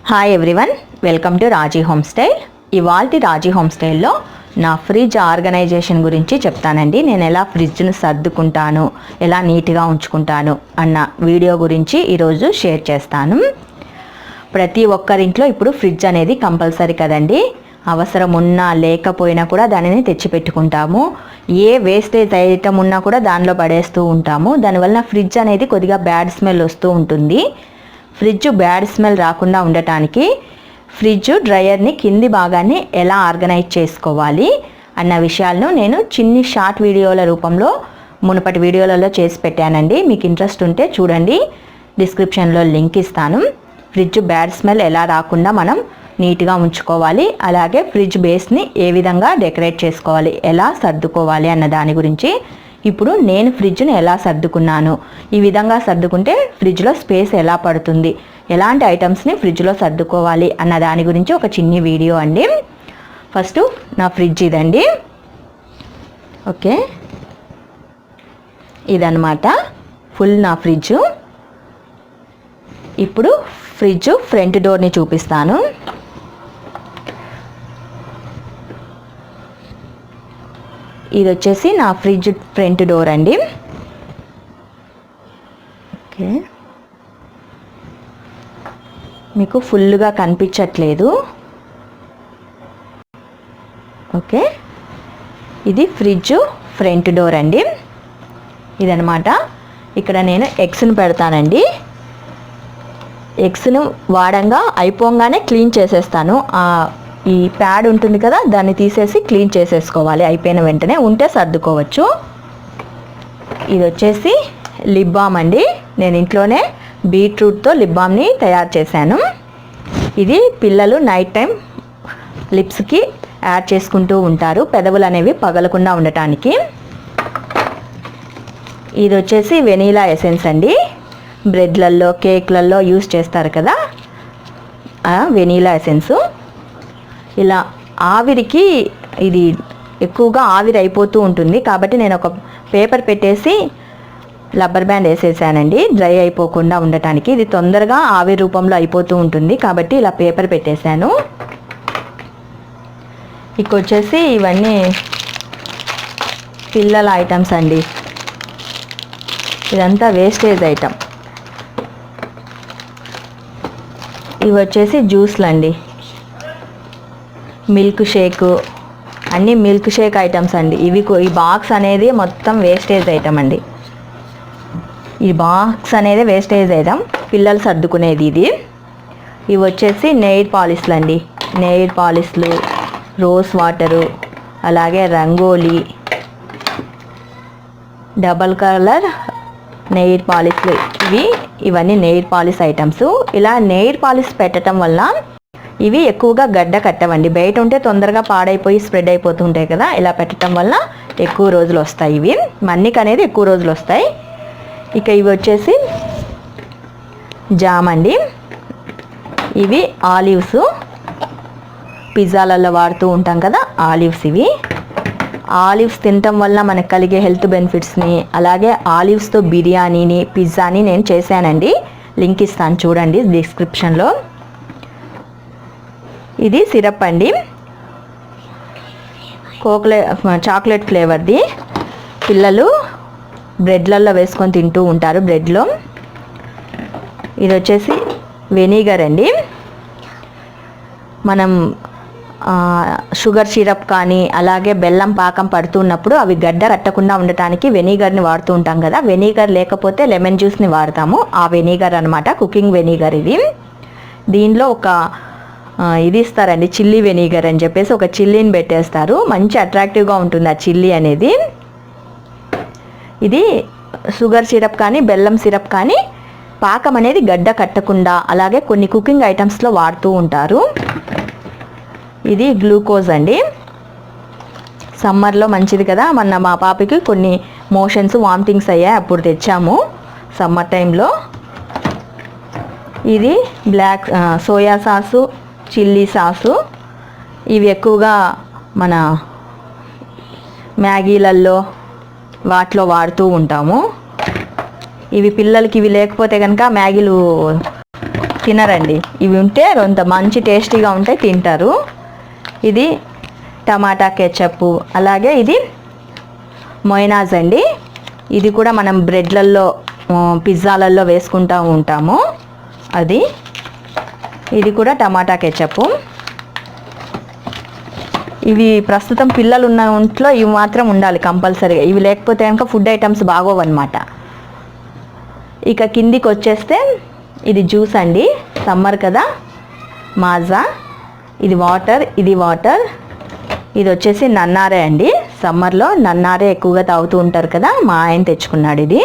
Hi everyone, welcome to Raji home style. ఇవాల్టి రాజీ home స్టైల్లో నా ఫ్రిడ్జ్ ఆర్గనైజేషన్ గురించి చెప్తానండి. నేను ఎలా ఫ్రిడ్జ్ను సర్దుకుంటాను, ఎలా నీట్గా ఉంచుకుంటాను అన్న వీడియో గురించి ఈరోజు షేర్ చేస్తాను. ప్రతి ఒక్కరింట్లో ఇప్పుడు ఫ్రిడ్జ్ అనేది కంపల్సరీ కదండి. అవసరం ఉన్నా లేకపోయినా కూడా దానిని తెచ్చిపెట్టుకుంటాము. ఏ వేస్టేజ్ ఐటమ్ ఉన్నా కూడా దానిలో పడేస్తూ ఉంటాము. దానివల్ల ఫ్రిడ్జ్ అనేది కొద్దిగా బ్యాడ్ స్మెల్ వస్తూ ఉంటుంది. ఫ్రిడ్జ్ బ్యాడ్ స్మెల్ రాకుండా ఉండటానికి ఫ్రిడ్జ్ డ్రయర్ని కింది భాగాన్ని ఎలా ఆర్గనైజ్ చేసుకోవాలి అన్న విషయాలను నేను చిన్ని షార్ట్ వీడియోల రూపంలో మునుపటి వీడియోలలో చేసి పెట్టానండి. మీకు ఇంట్రెస్ట్ ఉంటే చూడండి, డిస్క్రిప్షన్లో లింక్ ఇస్తాను. ఫ్రిడ్జ్ బ్యాడ్ స్మెల్ ఎలా రాకుండా మనం నీట్గా ఉంచుకోవాలి, అలాగే ఫ్రిడ్జ్ బేస్ని ఏ విధంగా డెకరేట్ చేసుకోవాలి, ఎలా సర్దుకోవాలి అన్న దాని గురించి ఇప్పుడు నేను ఫ్రిడ్జ్ని ఎలా సర్దుకున్నాను, ఈ విధంగా సర్దుకుంటే ఫ్రిడ్జ్లో స్పేస్ ఎలా పడుతుంది, ఎలాంటి ఐటమ్స్ని ఫ్రిడ్జ్లో సర్దుకోవాలి అన్న దాని గురించి ఒక చిన్ని వీడియో అండి. ఫస్ట్ నా ఫ్రిడ్జ్ ఇదండి. ఓకే, ఇదన్నమాట ఫుల్ నా ఫ్రిడ్జ్. ఇప్పుడు ఫ్రిడ్జ్ ఫ్రంట్ డోర్ని చూపిస్తాను. ఇది వచ్చేసి నా ఫ్రిడ్జ్ ఫ్రంట్ డోర్ అండి. ఓకే, మీకు ఫుల్గా కనిపించట్లేదు. ఓకే, ఇది ఫ్రిడ్జ్ ఫ్రంట్ డోర్ అండి. ఇదనమాట. ఇక్కడ నేను ఎగ్స్ను పెడతానండి. ఎగ్స్ను వాడంగా అయిపోగానే క్లీన్ చేసేస్తాను. ఈ ప్యాడ్ ఉంటుంది కదా, దాన్ని తీసేసి క్లీన్ చేసేసుకోవాలి అయిపోయిన వెంటనే, ఉంటే సర్దుకోవచ్చు. ఇది వచ్చేసి లిప్ బామ్ అండి. నేను ఇంట్లోనే బీట్రూట్తో లిప్ బామ్ని తయారు చేశాను. ఇది పిల్లలు నైట్ టైం లిప్స్కి యాడ్ చేసుకుంటూ ఉంటారు, పెదవులు అనేవి పగలకుండా ఉండటానికి. ఇది వచ్చేసి వెనీలా ఎసెన్స్ అండి. బ్రెడ్లలో కేక్లలో యూస్ చేస్తారు కదా, వెనీలా ఎసెన్సు. ఇలా ఆవిరికి ఇది ఎక్కువగా ఆవిరి అయిపోతూ ఉంటుంది కాబట్టి నేను ఒక పేపర్ పెట్టేసి రబ్బర్ బ్యాండ్ వేసేసానండి, డ్రై అయిపోకుండా ఉండటానికి. ఇది తొందరగా ఆవిరి రూపంలో అయిపోతూ ఉంటుంది కాబట్టి ఇలా పేపర్ పెట్టేశాను. ఇక వచ్చేసి ఇవన్నీ పిల్లల ఐటమ్స్ అండి. ఇదంతా వేస్టేజ్ ఐటమ్. ఇవి వచ్చేసి జ్యూస్లు అండి, మిల్క్ షేక్, అన్నీ మిల్క్ షేక్ ఐటమ్స్ అండి. ఈ బాక్స్ అనేది మొత్తం వేస్టేజ్ ఐటమ్ అండి. ఈ బాక్స్ అనేది వేస్టేజ్ ఐటమ్, పిల్లలు సర్దుకునేది ఇది. ఇవి వచ్చేసి నెయిల్ పాలిష్లు అండి. నెయిల్ పాలిష్లు, రోజ్ వాటరు, అలాగే రంగోలీ, డబల్ కలర్ నెయిల్ పాలిష్లు. ఇవన్నీ నెయిల్ పాలిష్ ఐటమ్స్. ఇలా నెయిల్ పాలిష్ పెట్టడం వల్ల ఇవి ఎక్కువగా గడ్డ కట్టవండి. బయట ఉంటే తొందరగా పాడైపోయి స్ప్రెడ్ అయిపోతూ ఉంటాయి కదా, ఇలా పెట్టడం వల్ల ఎక్కువ రోజులు వస్తాయి. ఇవి మన్నిక అనేది ఎక్కువ రోజులు వస్తాయి. ఇక ఇవి వచ్చేసి జామ్ అండి. ఇవి ఆలివ్స్, పిజ్జాలలో వాడుతూ ఉంటాం కదా ఆలివ్స్. ఇవి ఆలివ్స్ తినటం వల్ల మనకు కలిగే హెల్త్ బెనిఫిట్స్ని, అలాగే ఆలివ్స్తో బిర్యానీని, పిజ్జాని నేను చేశానండి. లింక్ ఇస్తాను చూడండి డిస్క్రిప్షన్లో. ఇది సిరప్ అండి, చాక్లెట్ ఫ్లేవర్ది. పిల్లలు బ్రెడ్లలో వేసుకొని తింటూ ఉంటారు, బ్రెడ్లో. ఇది వచ్చేసి వెనిగర్ అండి. మనం షుగర్ సిరప్ కానీ అలాగే బెల్లం పాకం పడుతున్నప్పుడు అవి గడ్డ కట్టకుండా ఉండటానికి వెనిగర్ని వాడుతూ ఉంటాం కదా. వెనిగర్ లేకపోతే లెమన్ జ్యూస్ని వాడతాము. ఆ వెనిగర్ అనమాట, కుకింగ్ వెనిగర్ ఇది. దీనిలో ఒక ఇది ఇస్తారండి, చిల్లీ వెనిగర్ అని చెప్పేసి ఒక చిల్లీని పెట్టేస్తారు. మంచి అట్రాక్టివ్గా ఉంటుంది ఆ చిల్లీ అనేది. ఇది షుగర్ సిరప్ కానీ బెల్లం సిరప్ కానీ పాకం అనేది గడ్డ కట్టకుండా అలాగే కొన్ని కుకింగ్ ఐటమ్స్లో వాడుతూ ఉంటారు. ఇది గ్లూకోజ్ అండి. సమ్మర్లో మంచిది కదా. మా పాపకి కొన్ని మోషన్స్, వామిటింగ్స్ అయ్యాయి, అప్పుడు తెచ్చాము సమ్మర్ టైంలో. ఇది black soya sauce, chilli sauce. ఇవి ఎక్కువగా మన మ్యాగీలలో వాటిలో వాడుతూ ఉంటాము. ఇవి పిల్లలకి ఇవి లేకపోతే కనుక మ్యాగీలు తినరండి. ఇవి ఉంటే అంత మంచి టేస్టీగా ఉంటాయి, తింటారు. ఇది టమాటా కెచప్, అలాగే ఇది మొయినాజ్ అండి. ఇది కూడా మనం బ్రెడ్లలో పిజ్జాలలో వేసుకుంటూ ఉంటాము. ఇది కూడా టమాటా కెచప్. ఇవి ప్రస్తుతం పిల్లలు ఉన్న ఇంట్లో ఇవి మాత్రం ఉండాలి కంపల్సరీగా. ఇవి లేకపోతే కనుక ఫుడ్ ఐటమ్స్ బాగోవన్నమాట. ఇక కిందికి వచ్చేస్తే ఇది జ్యూస్ అండి, సమ్మర్ కదా, మాజా. ఇది వాటర్. ఇది వచ్చేసి నన్నారే అండి. సమ్మర్లో నన్నారే ఎక్కువగా తాగుతూ ఉంటారు కదా, మా ఆయన తెచ్చుకున్నాడు ఇది.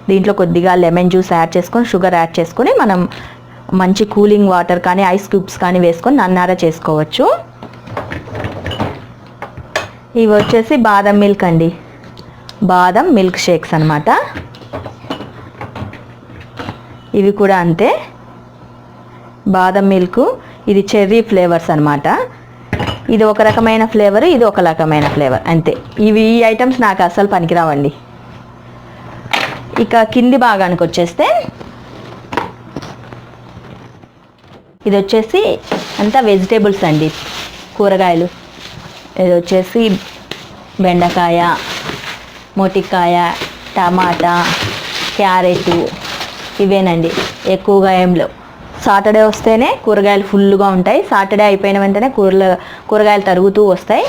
దీంట్లో కొద్దిగా లెమన్ జ్యూస్ యాడ్ చేసుకొని, షుగర్ యాడ్ చేసుకొని మనం మంచి కూలింగ్ వాటర్ కానీ ఐస్ క్యూబ్స్ కానీ వేసుకొని నన్నారే చేసుకోవచ్చు. ఇవి వచ్చేసి బాదం మిల్క్ అండి, బాదం మిల్క్ షేక్స్ అన్నమాట. ఇవి కూడా అంతే, బాదం మిల్క్. ఇది చెర్రీ ఫ్లేవర్స్ అన్నమాట. ఇది ఒక రకమైన ఫ్లేవర్, ఇది ఒక రకమైన ఫ్లేవర్, అంతే. ఈ ఐటమ్స్ నాకు అస్సలు పనికిరావండి. ఇక కింది భాగానికి వచ్చేస్తే ఇది వచ్చేసి అంతా వెజిటేబుల్స్ అండి, కూరగాయలు. ఇది వచ్చేసి బెండకాయ, మొటికాయ, టమాటా, క్యారెట్, ఇవేనండి. ఎక్కువగా ఏం లేవు. సాటర్డే వస్తేనే కూరగాయలు ఫుల్గా ఉంటాయి. సాటర్డే అయిపోయిన వెంటనే కూరగాయలు తరుగుతూ వస్తాయి.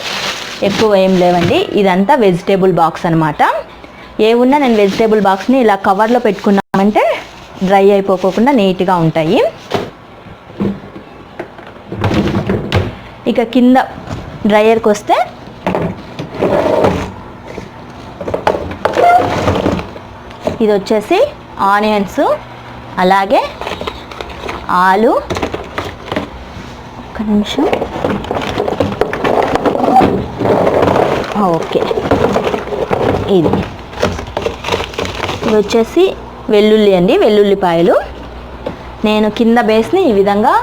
ఎక్కువ ఏం లేవండి. ఇదంతా వెజిటేబుల్ బాక్స్ అనమాట. ఏమున్నా నేను వెజిటేబుల్ బాక్స్ని ఇలా కవర్లో పెట్టుకున్నామంటే డ్రై అయిపోకుండా నీట్గా ఉంటాయి. ఇక కింద డ్రైయర్కి వస్తే ఇది వచ్చేసి ఆనియన్స్, అలాగే ఆలు. ఒక్క నిమిషం, ఓకే. ఇది వచ్చేసి వెల్లుల్లి అండి, వెల్లుల్లిపాయలు. నేను కింద బేస్ని ఈ విధంగా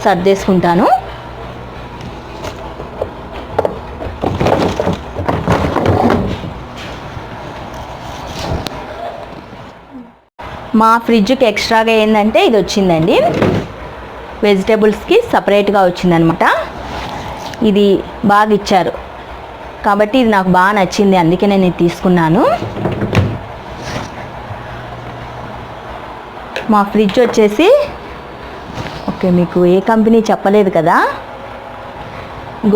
సర్దేసుకుంటాను. మా ఫ్రిడ్జ్కి ఎక్స్ట్రాగా ఏంటంటే ఇది వచ్చిందండి, వెజిటేబుల్స్కి సపరేట్గా వచ్చిందనమాట. ఇది బాగా ఇచ్చారు కాబట్టి ఇది నాకు బాగా నచ్చింది, అందుకే నేను ఇది తీసుకున్నాను. మా ఫ్రిడ్జ్ వచ్చేసి, ఓకే మీకు ఏ కంపెనీ చెప్పలేదు కదా,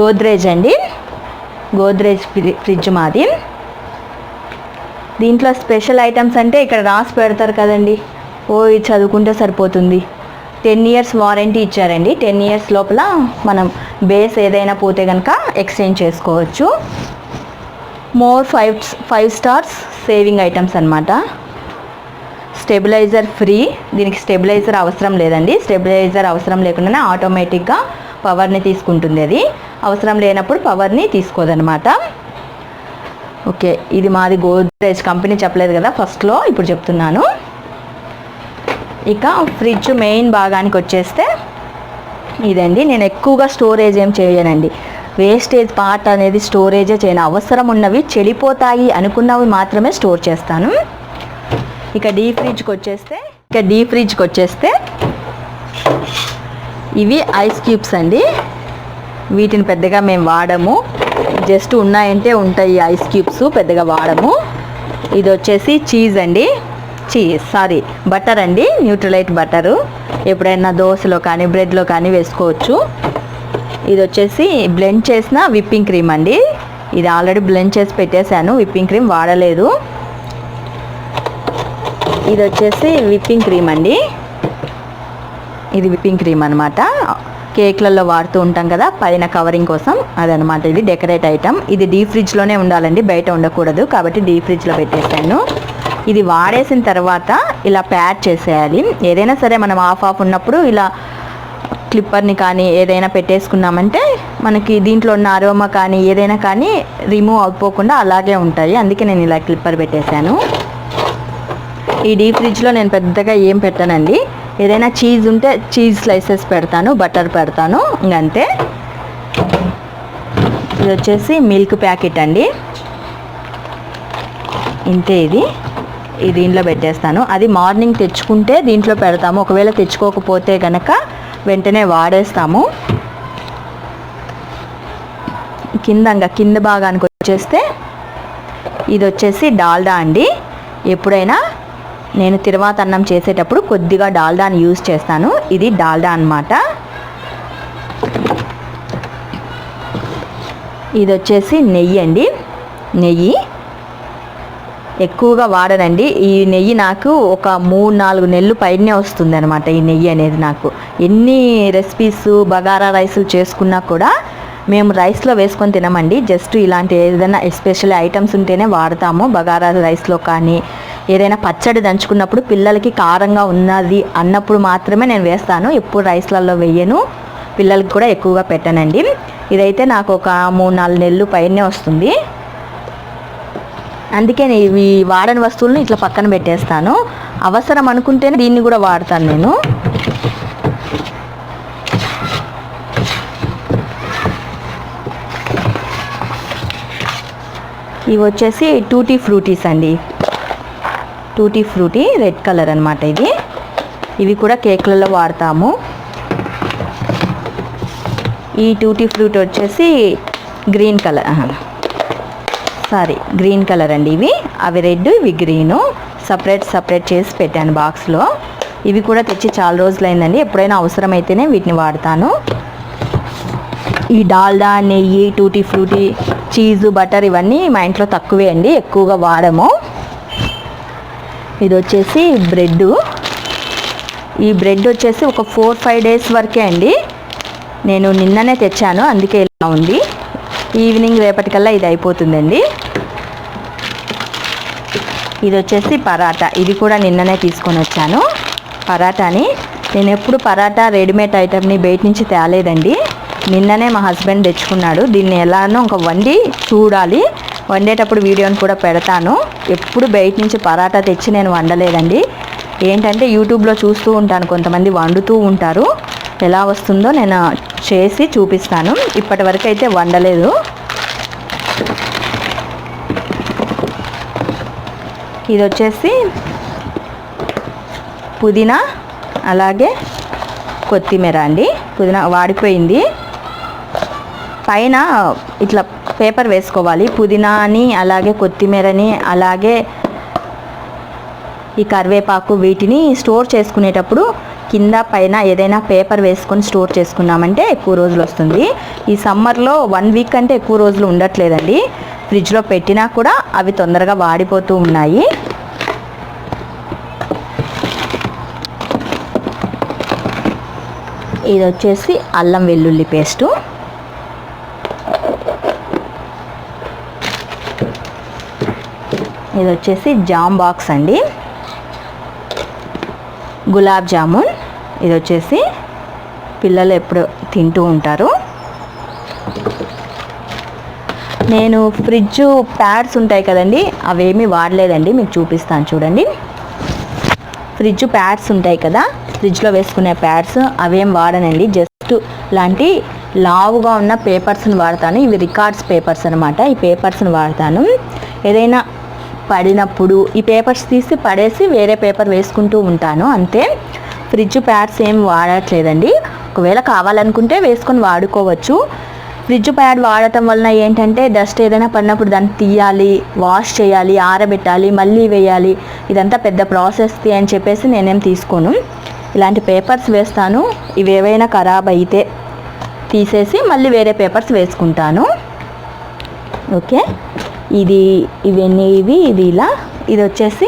గోద్రేజ్ అండి. గోద్రేజ్ ఫ్రిడ్జ్ మాది. దీంట్లో స్పెషల్ ఐటమ్స్ అంటే ఇక్కడ రాసి పెడతారు కదండి, ఇది చదువుకుంటే సరిపోతుంది. 10 years వారంటీ ఇచ్చారండి. 10 years లోపల మనం బేస్ ఏదైనా పోతే కనుక ఎక్స్చేంజ్ చేసుకోవచ్చు. మోర్ 5 stars సేవింగ్ ఐటమ్స్ అనమాట. Stabiliser free. దీనికి స్టెబిలైజర్ అవసరం లేదండి. స్టెబిలైజర్ అవసరం లేకుండానే ఆటోమేటిక్గా పవర్ని తీసుకుంటుంది. అది అవసరం లేనప్పుడు పవర్ని తీసుకోదనమాట. ఓకే, ఇది మాది గోద్రేజ్ కంపెనీ చెప్పలేదు కదా ఫస్ట్లో, ఇప్పుడు చెప్తున్నాను. ఇక ఫ్రిడ్జ్ మెయిన్ భాగానికి వచ్చేస్తే ఇదండి. నేను ఎక్కువగా స్టోరేజ్ ఏం చేయనండి. వేస్టేజ్ పార్ట్ అనేది స్టోరేజే చేయను. అవసరం ఉన్నవి, చెడిపోతాయి అనుకున్నవి మాత్రమే స్టోర్ చేస్తాను. ఇక డీప్ ఫ్రిడ్జ్కి వచ్చేస్తే ఇవి ఐస్ క్యూబ్స్ అండి. వీటిని పెద్దగా మేము వాడము, జస్ట్ ఉన్నాయంటే ఉంటాయి ఐస్ క్యూబ్స్, పెద్దగా వాడము. ఇది వచ్చేసి చీజ్ అండి, బటర్ అండి, న్యూట్రలైట్ బటరు. ఎప్పుడైనా దోశలో కానీ బ్రెడ్లో కానీ వేసుకోవచ్చు. ఇది వచ్చేసి బ్లెండ్ చేసిన విప్పింగ్ క్రీమ్ అండి. ఇది ఆల్రెడీ బ్లెండ్ చేసి పెట్టేశాను, విప్పింగ్ క్రీమ్ వాడలేదు. ఇది వచ్చేసి విప్పింగ్ క్రీమ్ అండి. ఇది విప్పింగ్ క్రీమ్ అనమాట. కేక్లలో వాడుతూ ఉంటాం కదా పైన కవరింగ్ కోసం, అదనమాట. ఇది డెకరేట్ ఐటమ్. ఇది డీప్ ఫ్రిడ్జ్లోనే ఉండాలండి, బయట ఉండకూడదు, కాబట్టి డీప్ ఫ్రిడ్జ్లో పెట్టేశాను. ఇది వాడేసిన తర్వాత ఇలా ప్యాడ్ చేసేయాలి. ఏదైనా సరే మనం ఆఫ్ ఉన్నప్పుడు ఇలా క్లిప్పర్ని కానీ ఏదైనా పెట్టేసుకున్నామంటే మనకి దీంట్లో ఉన్న అరోమా కానీ ఏదైనా కానీ రిమూవ్ అయిపోకుండా అలాగే ఉంటాయి. అందుకే నేను ఇలా క్లిప్పర్ పెట్టేశాను. ఈ డీప్ ఫ్రిడ్జ్లో నేను పెద్దగా ఏం పెట్టానండి. ఏదైనా చీజ్ ఉంటే చీజ్ స్లైసెస్ పెడతాను, బటర్ పెడతాను, ఇంకంతే. ఇది వచ్చేసి మిల్క్ ప్యాకెట్ అండి, ఇంతే. ఇది ఈ దీంట్లో పెట్టేస్తాను. అది మార్నింగ్ తెచ్చుకుంటే దీంట్లో పెడతాము, ఒకవేళ తెచ్చుకోకపోతే కనుక వెంటనే వాడేస్తాము. కింద భాగానికి వచ్చేస్తే ఇది వచ్చేసి డాల్డా అండి. ఎప్పుడైనా నేను తిరువాత అన్నం చేసేటప్పుడు కొద్దిగా డాల్డాని యూజ్ చేస్తాను. ఇది డాల్డా అన్నమాట. ఇది వచ్చేసి నెయ్యి అండి. నెయ్యి ఎక్కువగా వాడనండి. ఈ నెయ్యి నాకు ఒక 3-4 నెలలు పైనే వస్తుంది అనమాట. ఈ నెయ్యి అనేది నాకు ఎన్ని రెసిపీస్ బగారా రైసులు చేసుకున్నా కూడా మేము రైస్లో వేసుకొని తినమండి. జస్ట్ ఇలాంటి ఏదైనా ఎస్పెషల్ ఐటమ్స్ ఉంటేనే వాడతాము. బగారా రైస్లో కానీ ఏదైనా పచ్చడి దంచుకున్నప్పుడు పిల్లలకి కారంగా ఉన్నది అన్నప్పుడు మాత్రమే నేను వేస్తాను. ఎప్పుడు రైస్లలో వేయను, పిల్లలకి కూడా ఎక్కువగా పెట్టనండి. ఇదైతే నాకు ఒక 3-4 నెలలు పైనే వస్తుంది. అందుకే ఇవి వాడని వస్తువులను ఇట్లా పక్కన పెట్టేస్తాను. అవసరం అనుకుంటేనే దీన్ని కూడా వాడతాను నేను. ఇవి వచ్చేసి టూటీ ఫ్రూటీస్ అండి. టూటీ ఫ్రూటీ రెడ్ కలర్ అనమాట ఇది. ఇవి కూడా కేక్లలో వాడతాము. ఈ టూటీ ఫ్రూట్ వచ్చేసి గ్రీన్ కలర్ అండి. అవి రెడ్, ఇవి గ్రీను. సపరేట్ చేసి పెట్టాను బాక్స్లో. ఇవి కూడా తెచ్చి చాలా రోజులైందండి. ఎప్పుడైనా అవసరమైతేనే వీటిని వాడతాను. ఈ డాల్డా, నెయ్యి, టూటీ ఫ్రూటీ, చీజు, బటర్ ఇవన్నీ మా ఇంట్లో తక్కువే అండి, ఎక్కువగా వాడము. ఇది వచ్చేసి బ్రెడ్. ఈ బ్రెడ్ వచ్చేసి ఒక 4-5 డేస్ వరకే అండి. నేను నిన్ననే తెచ్చాను, అందుకే ఇలా ఉంది. ఈవినింగ్ రేపటికల్లా ఇది అయిపోతుందండి. ఇది వచ్చేసి పరాటా. ఇది కూడా నిన్ననే తీసుకొని వచ్చాను. పరాటాని నేను ఎప్పుడు పరాటా రెడీమేడ్ ఐటమ్ని బయట నుంచి తేలేదండి. నిన్ననే మా హస్బెండ్ తెచ్చుకున్నాడు. దీన్ని ఎలానో ఒక వండి చూడాలి, వండేటప్పుడు వీడియోని కూడా పెడతాను. ఎప్పుడు బయట నుంచి పరాటా తెచ్చి నేను వండలేదండి. ఏంటంటే యూట్యూబ్లో చూస్తూ ఉంటాను, కొంతమంది వండుతూ ఉంటారు. ఎలా వస్తుందో నేను చేసి చూపిస్తాను. ఇప్పటి వరకు అయితే వండలేదు. ఇది వచ్చేసి పుదీనా అలాగే కొత్తిమీర అండి. పుదీనా వాడిపోయింది, పైన ఇట్లా పేపర్ వేసుకోవాలి. పుదీనాని అలాగే కొత్తిమీరని అలాగే ఈ కరివేపాకు వీటిని స్టోర్ చేసుకునేటప్పుడు కింద పైన ఏదైనా పేపర్ వేసుకొని స్టోర్ చేసుకున్నామంటే ఎక్కువ రోజులు వస్తుంది. ఈ సమ్మర్లో 1 వీక్ అంటే ఎక్కువ రోజులు ఉండట్లేదండి. ఫ్రిడ్జ్లో పెట్టినా కూడా అవి తొందరగా వాడిపోతూ ఉన్నాయి. ఇది వచ్చేసి అల్లం వెల్లుల్లి పేస్టు. ఇది వచ్చేసి జామ్ బాక్స్ అండి. గులాబ్ జామున్. ఇది వచ్చేసి పిల్లలు ఎప్పుడు తింటూ ఉంటారు. నేను ఫ్రిడ్జ్ ప్యాడ్స్ ఉంటాయి కదండి, అవేమీ వాడలేదండి. మీకు చూపిస్తాను చూడండి. ఫ్రిడ్జ్ ప్యాడ్స్ ఉంటాయి కదా, ఫ్రిడ్జ్లో వేసుకునే ప్యాడ్స్ అవేం వాడనండి. జస్ట్ ఇలాంటి లావుగా ఉన్న పేపర్స్ని వాడతాను. ఇవి రికార్డ్స్ పేపర్స్ అనమాట. ఈ పేపర్స్ని వాడతాను. ఏదైనా పడినప్పుడు ఈ పేపర్స్ తీసి పడేసి వేరే పేపర్ వేసుకుంటూ ఉంటాను, అంతే. ఫ్రిడ్జ్ ప్యాడ్స్ ఏం వాడట్లేదండి. ఒకవేళ కావాలనుకుంటే వేసుకొని వాడుకోవచ్చు. ఫ్రిడ్జ్ ప్యాడ్ వాడటం వలన ఏంటంటే డస్ట్ ఏదైనా పడినప్పుడు దాన్ని తీయాలి, వాష్ చేయాలి, ఆరబెట్టాలి, మళ్ళీ వేయాలి. ఇదంతా పెద్ద ప్రాసెస్కి అని చెప్పేసి నేనేం తీసుకోను. ఇలాంటి పేపర్స్ వేస్తాను. ఇవి ఏవైనా ఖరాబ్ అయితే తీసేసి మళ్ళీ వేరే పేపర్స్ వేసుకుంటాను. ఓకే, ఇవన్నీ ఇది ఇలా. ఇది వచ్చేసి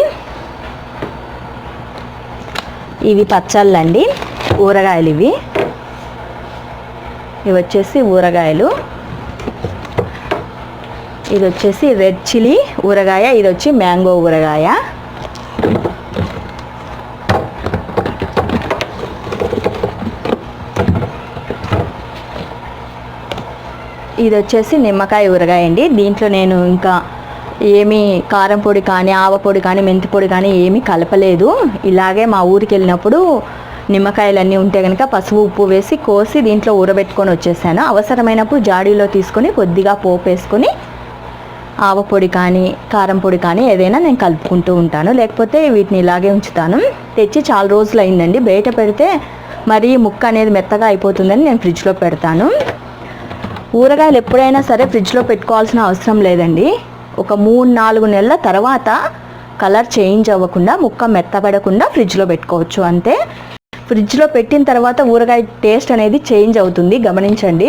ఇవి పచ్చళ్ళండి, ఊరగాయలు. ఇవి వచ్చేసి ఊరగాయలు. ఇది వచ్చేసి రెడ్ చిల్లీ ఊరగాయ. ఇది వచ్చి మ్యాంగో ఊరగాయ. ఇది వచ్చేసి నిమ్మకాయ ఊరగాయ అండి. దీంట్లో నేను ఇంకా ఏమీ కారం పొడి కానీ ఆవపొడి కానీ మెంతి పొడి కానీ ఏమీ కలపలేదు. ఇలాగే మా ఊరికి వెళ్ళినప్పుడు నిమ్మకాయలన్నీ ఉంటే కనుక పసుపు ఉప్పు వేసి కోసి దీంట్లో ఊరబెట్టుకొని వచ్చేసాను. అవసరమైనప్పుడు జాడీలో తీసుకొని కొద్దిగా పోపు వేసుకొని ఆవపొడి కానీ కారం పొడి కానీ ఏదైనా నేను కలుపుకుంటూ ఉంటాను, లేకపోతే వీటిని ఇలాగే ఉంచుతాను. తెచ్చి చాలా రోజులు అయిందండి, బయట పెడితే మరీ ముక్క అనేది మెత్తగా అయిపోతుందని నేను ఫ్రిడ్జ్లో పెడతాను. ఊరగాయలు ఎప్పుడైనా సరే ఫ్రిడ్జ్లో పెట్టుకోవాల్సిన అవసరం లేదండి. ఒక 3-4 నెలల తర్వాత కలర్ చేంజ్ అవ్వకుండా ముక్క మెత్తబడకుండా ఫ్రిడ్జ్లో పెట్టుకోవచ్చు అంతే. ఫ్రిడ్జ్లో పెట్టిన తర్వాత ఊరగాయ టేస్ట్ అనేది చేంజ్ అవుతుంది, గమనించండి.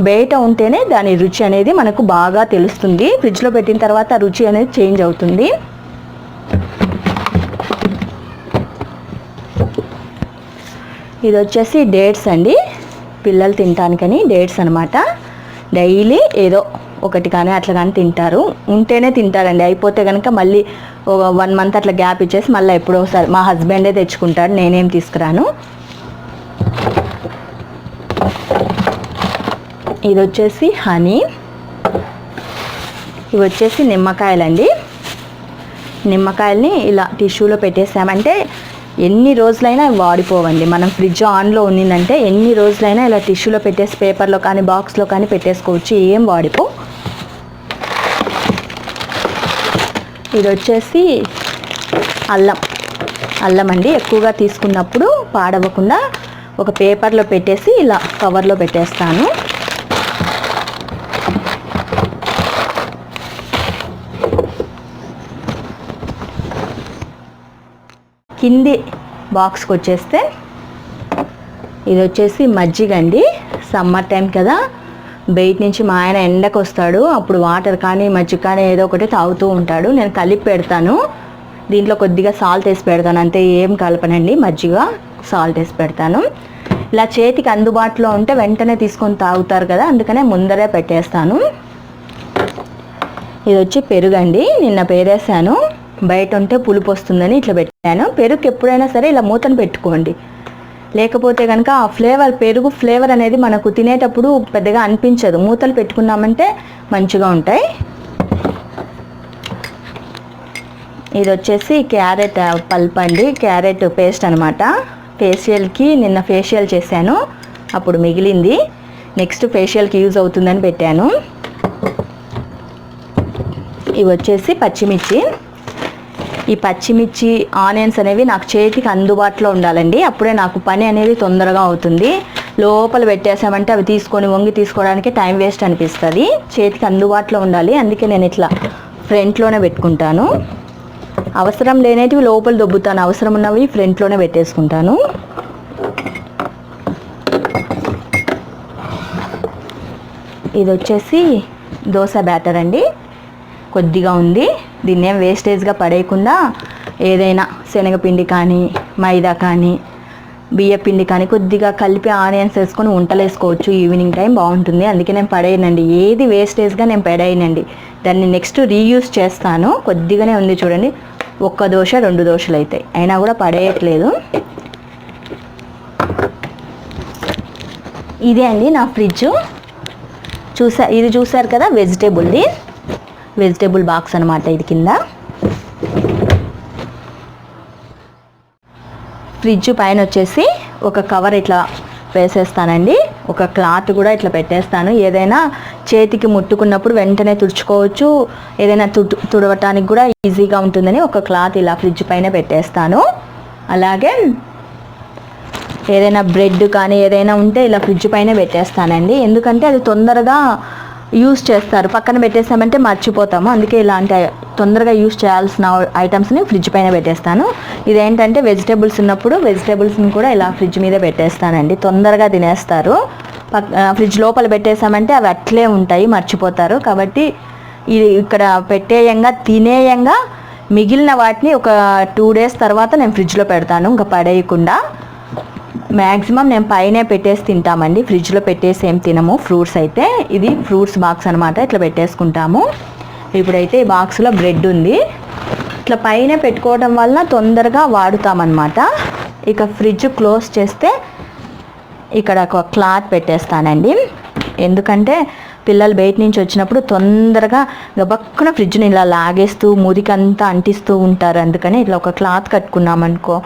బయట ఉంటేనే దాని రుచి అనేది మనకు బాగా తెలుస్తుంది, ఫ్రిడ్జ్లో పెట్టిన తర్వాత రుచి అనేది చేంజ్ అవుతుంది. ఇది వచ్చేసి డేట్స్ అండి, పిల్లలు తినటానికని డేట్స్ అనమాట. డైలీ ఏదో ఒకటి కానీ అట్లా కానీ తింటారు, ఉంటేనే తింటారండి. అయిపోతే కనుక మళ్ళీ 1 మంత్ అట్లా గ్యాప్ ఇచ్చేసి మళ్ళీ ఎప్పుడో ఒకసారి మా హస్బెండే తెచ్చుకుంటాడు, నేనేం తీసుకురాను. ఇది వచ్చేసి హనీ, ఇవి వచ్చేసి నిమ్మకాయలండి. నిమ్మకాయల్ని ఇలా టిష్యూలో పెట్టేసామంటే ఎన్ని రోజులైనా వాడిపోవండి. మనం ఫ్రిడ్జ్ ఆన్లో ఉన్నిందంటే ఎన్ని రోజులైనా ఇలా టిష్యూలో పెట్టేసి పేపర్లో కానీ బాక్స్లో కానీ పెట్టేసుకోవచ్చు, ఏం వాడిపో. ఇది వచ్చేసి అల్లం అండి. ఎక్కువగా తీసుకున్నప్పుడు పాడవకుండా ఒక పేపర్లో పెట్టేసి ఇలా కవర్లో పెట్టేస్తాను. కింది బాక్స్కి వచ్చేస్తే ఇది వచ్చేసి మజ్జిగ అండి. సమ్మర్ టైం కదా, బయట నుంచి మా ఆయన ఎండకు వస్తాడు, అప్పుడు వాటర్ కానీ మజ్జిగ కానీ ఏదో ఒకటి తాగుతూ ఉంటాడు. నేను కలిపి పెడతాను, దీంట్లో కొద్దిగా సాల్ట్ వేసి పెడతాను అంతే, ఏం కలపనండి. మజ్జిగ సాల్ట్ వేసి పెడతాను. ఇలా చేతికి అందుబాటులో ఉంటే వెంటనే తీసుకొని తాగుతారు కదా, అందుకనే ముందరే పెట్టేస్తాను. ఇది వచ్చి పెరుగు అండి, నిన్న పేరేసాను, బయట ఉంటే పులుపు వస్తుందని ఇట్లా పెట్టాను. పెరుగు ఎప్పుడైనా సరే ఇలా మూతను పెట్టుకోండి, లేకపోతే కనుక ఆ ఫ్లేవర్, పెరుగు ఫ్లేవర్ అనేది మనకు తినేటప్పుడు పెద్దగా అనిపించదు. మూతలు పెట్టుకున్నామంటే మంచిగా ఉంటాయి. ఇది వచ్చేసి క్యారెట్ పల్ప్ అండి, క్యారెట్ పేస్ట్ అనమాట. ఫేషియల్కి నిన్న ఫేషియల్ చేశాను, అప్పుడు మిగిలింది, నెక్స్ట్ ఫేషియల్కి యూజ్ అవుతుందని పెట్టాను. ఇవి వచ్చేసి పచ్చిమిర్చి. ఈ పచ్చిమిర్చి ఆనియన్స్ అనేవి నాకు చేతికి అందుబాటులో ఉండాలండి, అప్పుడే నాకు పని అనేది తొందరగా అవుతుంది. లోపల పెట్టేసామంటే అవి తీసుకొని వంగి తీసుకోవడానికి టైం వేస్ట్ అనిపిస్తుంది. చేతికి అందుబాటులో ఉండాలి, అందుకే నేను ఇట్లా ఫ్రంట్లోనే పెట్టుకుంటాను. అవసరం లేనేటివి లోపల దొబ్బుతాను, అవసరం ఉన్నవి ఫ్రంట్లోనే పెట్టేసుకుంటాను. ఇది వచ్చేసి దోశ బ్యాటర్ అండి, కొద్దిగా ఉంది. దీన్ని ఏం వేస్టేజ్గా పడేయకుండా ఏదైనా శనగపిండి కానీ మైదా కానీ బియ్యపిండి కానీ కొద్దిగా కలిపి ఆనియన్స్ వేసుకొని వంటలు వేసుకోవచ్చు, ఈవినింగ్ టైం బాగుంటుంది. అందుకే నేను పడేయనండి, ఏది వేస్టేజ్గా నేను పడేయనండి. దాన్ని నెక్స్ట్ రీయూజ్ చేస్తాను. కొద్దిగానే ఉంది చూడండి, 1 దోశ 2 దోశలు అవుతాయి, అయినా కూడా పడేయట్లేదు. ఇదే అండి నా ఫ్రిడ్జ్. ఇది చూసారు కదా, వెజిటేబుల్ బాక్స్ అనమాట. ఇది కింద ఫ్రిడ్జ్ పైన వచ్చేసి ఒక కవర్ ఇట్లా వేసేస్తానండి, ఒక క్లాత్ కూడా ఇట్లా పెట్టేస్తాను. ఏదైనా చేతికి ముట్టుకున్నప్పుడు వెంటనే తుడుచుకోవచ్చు, ఏదైనా తుడవటానికి కూడా ఈజీగా ఉంటుందని ఒక క్లాత్ ఇలా ఫ్రిడ్జ్ పైన పెట్టేస్తాను. అలాగే ఏదైనా బ్రెడ్ కానీ ఏదైనా ఉంటే ఇలా ఫ్రిడ్జ్ పైన పెట్టేస్తానండి, ఎందుకంటే అది తొందరగా యూస్ చేస్తారు. పక్కన పెట్టేసామంటే మర్చిపోతాము, అందుకే ఇలాంటి తొందరగా యూస్ చేయాల్సిన ఐటమ్స్ని ఫ్రిడ్జ్ పైన పెట్టేస్తాను. ఇదేంటంటే వెజిటేబుల్స్ ఉన్నప్పుడు వెజిటేబుల్స్ని కూడా ఇలా ఫ్రిడ్జ్ మీద పెట్టేస్తానండి, తొందరగా తినేస్తారు. ఫ్రిడ్జ్ లోపల పెట్టేసామంటే అవి అట్లే ఉంటాయి, మర్చిపోతారు. కాబట్టి ఇది ఇక్కడ పెట్టేయంగా తినేయంగా మిగిలిన వాటిని ఒక 2 డేస్ తర్వాత నేను ఫ్రిడ్జ్లో పెడతాను, ఇంకా పడేయకుండా. మ్యాక్సిమం నేను పైనే పెట్టేసి తింటామండి, ఫ్రిడ్జ్లో పెట్టేసి ఏం తినము. ఫ్రూట్స్ అయితే ఇది ఫ్రూట్స్ బాక్స్ అనమాట, ఇట్లా పెట్టేసుకుంటాము. ఇప్పుడైతే ఈ బాక్స్లో బ్రెడ్ ఉంది, ఇట్లా పైన పెట్టుకోవడం వల్ల తొందరగా వాడుతామన్నమాట. ఇక ఫ్రిడ్జ్ క్లోజ్ చేస్తే ఇక్కడ ఒక క్లాత్ పెట్టేస్తానండి, ఎందుకంటే పిల్లలు బయట నుంచి వచ్చినప్పుడు తొందరగా గబక్కున ఫ్రిడ్జ్ని ఇలా లాగేస్తూ మురికంతా అంటిస్తూ ఉంటారు. అందుకని ఇట్లా ఒక క్లాత్ కట్టుకున్నామనుకో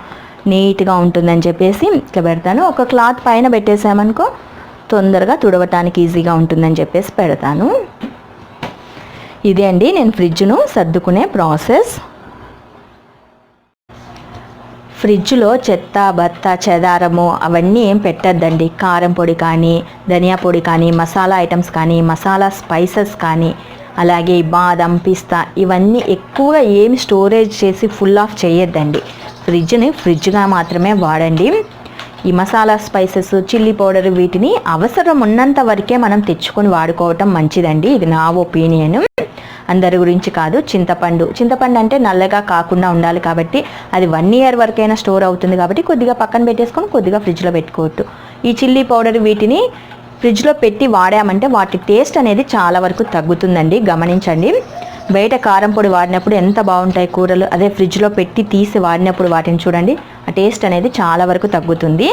నీట్గా ఉంటుందని చెప్పేసి ఇట్లా పెడతాను. ఒక క్లాత్ పైన పెట్టేసామనుకో తొందరగా తుడవటానికి ఈజీగా ఉంటుందని చెప్పేసి పెడతాను. ఇదే అండి నేను ఫ్రిడ్జ్ను సర్దుకునే ప్రాసెస్. ఫ్రిడ్జ్లో చెత్త బత్త చెదారము అవన్నీ ఏం పెట్టద్దండి. కారం పొడి కానీ, ధనియా పొడి కానీ, మసాలా ఐటమ్స్ కానీ, మసాలా స్పైసెస్ కానీ, అలాగే బాదం పిస్తా ఇవన్నీ ఎక్కువగా ఏమి స్టోరేజ్ చేసి ఫుల్ ఆఫ్ చేయొద్దండి. ఫ్రిడ్జ్ని ఫ్రిడ్జ్గా మాత్రమే వాడండి. ఈ మసాలా స్పైసెస్, చిల్లీ పౌడర్ వీటిని అవసరం ఉన్నంత వరకే మనం తెచ్చుకొని వాడుకోవటం మంచిదండి. ఇది నా ఒపీనియన్, అందరి గురించి కాదు. చింతపండు అంటే నల్లగా కాకుండా ఉండాలి కాబట్టి అది 1 year వరకైనా స్టోర్ అవుతుంది కాబట్టి కొద్దిగా పక్కన పెట్టేసుకొని కొద్దిగా ఫ్రిడ్జ్లో పెట్టుకోవద్దు. ఈ చిల్లీ పౌడర్ వీటిని ఫ్రిడ్జ్లో పెట్టి వాడామంటే వాటి టేస్ట్ అనేది చాలా వరకు తగ్గుతుందండి, గమనించండి. బయట కారం పొడి వాడినప్పుడు ఎంత బాగుంటాయి కూరలు, అదే ఫ్రిడ్జ్లో పెట్టి తీసి వాడినప్పుడు వాటిని చూడండి, ఆ టేస్ట్ అనేది చాలా వరకు తగ్గుతుంది.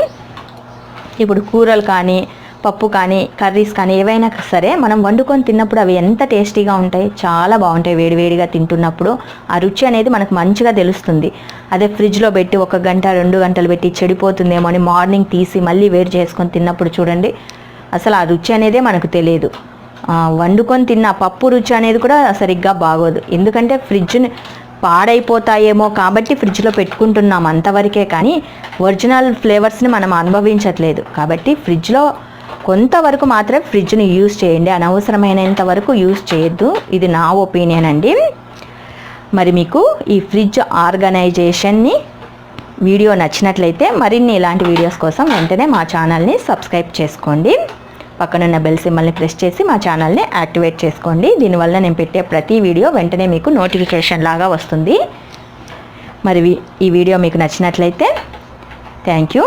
ఇప్పుడు కూరలు కానీ, పప్పు కానీ, కర్రీస్ కానీ ఏవైనా సరే మనం వండుకొని తిన్నప్పుడు అవి ఎంత టేస్టీగా ఉంటాయి, చాలా బాగుంటాయి. వేడివేడిగా తింటున్నప్పుడు ఆ రుచి అనేది మనకు మంచిగా తెలుస్తుంది. అదే ఫ్రిడ్జ్లో పెట్టి 1 గంట 2 గంటలు పెట్టి చెడిపోతుందేమో అని మార్నింగ్ తీసి మళ్ళీ వేడి చేసుకొని తిన్నప్పుడు చూడండి, అసలు ఆ రుచి అనేదే మనకు తెలియదు. వండుకొని తిన్న పప్పు రుచి అనేది కూడా సరిగ్గా బాగోదు. ఎందుకంటే ఫ్రిడ్జ్ని పాడైపోతాయేమో కాబట్టి ఫ్రిడ్జ్లో పెట్టుకుంటున్నాం అంతవరకే, కానీ ఒరిజినల్ ఫ్లేవర్స్ని మనం అనుభవించట్లేదు. కాబట్టి ఫ్రిడ్జ్లో కొంతవరకు మాత్రమే ఫ్రిడ్జ్ని యూజ్ చేయండి, అనవసరమైనంత వరకు యూజ్ చేయొద్దు. ఇది నా ఒపీనియన్ అండి. మరి మీకు ఈ ఫ్రిడ్జ్ ఆర్గనైజేషన్ని వీడియో నచ్చినట్లయితే మరిన్ని ఇలాంటి వీడియోస్ కోసం వెంటనే మా ఛానల్ని సబ్స్క్రైబ్ చేసుకోండి. పక్కనున్న బెల్ సింబల్ని ప్రెస్ చేసి మా ఛానల్ని యాక్టివేట్ చేసుకోండి. దీనివల్ల నేను పెట్టే ప్రతి వీడియో వెంటనే మీకు నోటిఫికేషన్ లాగా వస్తుంది. మరి ఈ వీడియో మీకు నచ్చినట్లయితే థ్యాంక్ యూ.